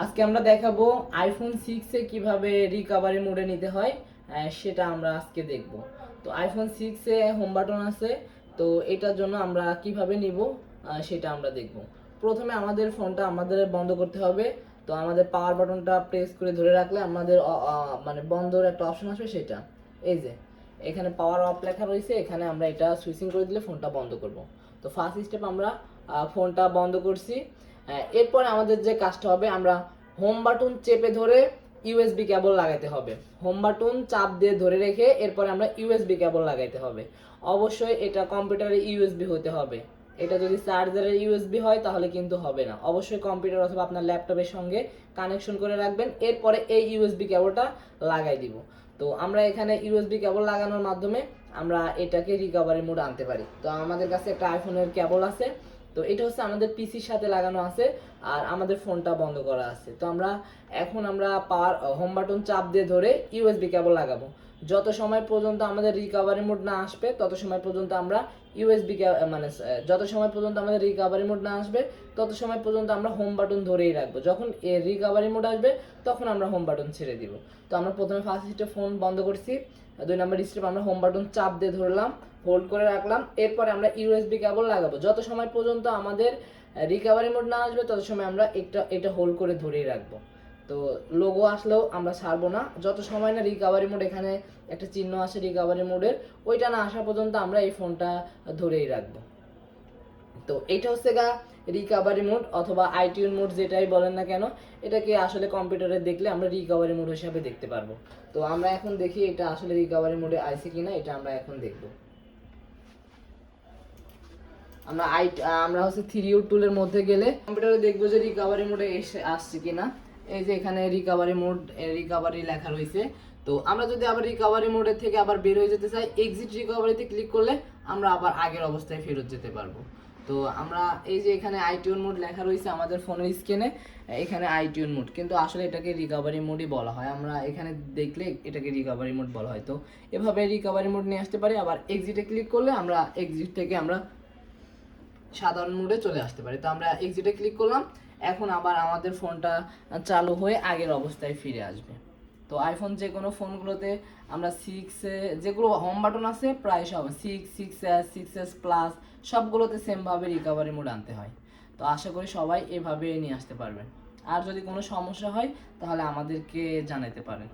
আজকে আমরা দেখাবো আইফোন 6 এ কিভাবে রিকভারি মোডে নিতে হয়, সেটা আমরা আজকে দেখব। তো আইফোন 6 এ হোম বাটন আছে, তো এটার জন্য আমরা কিভাবে নিব সেটা আমরা দেখব। প্রথমে আমাদের ফোনটা আমাদের বন্ধ করতে হবে। তো আমাদের পাওয়ার বাটনটা প্রেস করে ধরে রাখলে আমাদের মানে বন্ধর একটা অপশন আসবে, সেটা এই যে এখানে পাওয়ার অফ লেখা রয়েছে, এখানে আমরা এটা সুইচিং করে দিলে ফোনটা বন্ধ করব। তো ফার্স্ট স্টেপ আমরা ফোনটা বন্ধ করছি। এরপরে আমাদের যে কাজটা হবে, আমরা হোম বাটন চেপে ধরে ইউএসবি কেবল লাগাইতে হবে। হোম বাটন চাপ দিয়ে ধরে রেখে এরপরে আমরা ইউএসবি কেবল লাগাইতে হবে। অবশ্যই এটা কম্পিউটারে ইউএসবি হতে হবে। এটা যদি চার্জারের ইউএসবি হয় তাহলে কিন্তু হবে না। অবশ্যই কম্পিউটার অথবা আপনার ল্যাপটপের সঙ্গে কানেকশন করে রাখবেন, এরপরে এই ইউএসবি কেবলটা লাগাই দিব। তো আমরা এখানে ইউএসবি কেবল লাগানোর মাধ্যমে আমরা এটাকে রিকভারি মোড আনতে পারি। তো আমাদের কাছে একটা আইফোনের কেবল আছে, তো এটা হচ্ছে আমাদের পিসির সাথে লাগানো আছে আর আমাদের ফোনটা বন্ধ করা আছে। তো এখন আমরা পাওয়ার হোম বাটন চাপ দিয়ে ধরে ইউএসবি কেবল লাগাবো। যত সময় পর্যন্ত আমাদের রিকভারি মোড না আসবে তত সময় পর্যন্ত আমরা মানে যত সময় পর্যন্ত আমাদের রিকভারি মোড না আসবে তত সময় পর্যন্ত আমরা হোম বাটন ধরেই রাখবো। যখন রিকভারি মোড আসবে তখন আমরা হোম বাটন ছেড়ে দিব। তো আমরা প্রথমে ফার্স্ট স্টেপ ফোন বন্ধ করছি, 2 নাম্বার স্টেপ আমরা হোম বাটন চাপ দিয়ে ধরলাম, হোল্ড করে রাখলাম, এরপরে আমরা ইউএসবি কেবল লাগাবো। যত সময় পর্যন্ত আমাদের রিকভারি মোড না আসবে তত সময় আমরা এটা হোল্ড করে ধরেই রাখবো। তো লোগো আসলেও আমরা ছাড়বো না, যত সময় না রিকভারি মোড, এখানে একটা চিহ্ন আসে রিকভারি মোডের, ওইটা না আসা পর্যন্ত আমরা এই ফোনটা ধরেই রাখবো। তো এটা হচ্ছে রিকভারি মোড অথবা আইটিউন মোড, যেটাই বলেন না কেন, এটাকে আসলে কম্পিউটারে দেখলে আমরা রিকভারি মোড হিসাবে দেখতে পারবো। তো আমরা এখন দেখি এটা আসলে রিকভারি মোডে আইছে কিনা, এটা আমরা এখন দেখবো। আমরা হচ্ছে 3U টুলের মধ্যে গেলে কম্পিউটারে দেখবো যে রিকভারি মোডে আসছে কিনা। এই যে এখানে রিকভারি লেখা রয়েছে। তো আমরা যদি আবার রিকভারি মোডের থেকে আবার বের হয়ে যেতে চাই, এক্সিট রিকভারিতে ক্লিক করলে আমরা আবার আগের অবস্থায় ফেরত যেতে পারবো। তো আমরা এই যে এখানে আইটিউন মোড লেখা রয়েছে আমাদের ফোনের স্ক্রিনে, এখানে আইটিউন মোড, কিন্তু আসলে এটাকে রিকভারি মোডই বলা হয়। আমরা এখানে দেখলে এটাকে রিকভারি মোড বলা হয়। তো এভাবে রিকভারি মোড নিয়ে আসতে পারি। আবার এক্সিটে ক্লিক করলে আমরা এক্সিট থেকে আমরা সাধারণ মোডে চলে আসতে পারি। তো আমরা এক্সিটে ক্লিক করলাম, এখন আবার আমাদের ফোনটা চালু হয়ে আগের অবস্থায় ফিরে আসবে। তো আইফোন যে কোনো ফোনগুলোতে আমরা 6 যেগুলো হোম বাটন আছে প্রায় সব 6S 6S প্লাস সবগুলোতে সেমভাবে রিকভারি মোড আনতে হয়। তো আশা করি সবাই এভাবে নিয়ে আসতে পারবেন। আর যদি কোনো সমস্যা হয় তাহলে আমাদেরকে জানাতে পারেন।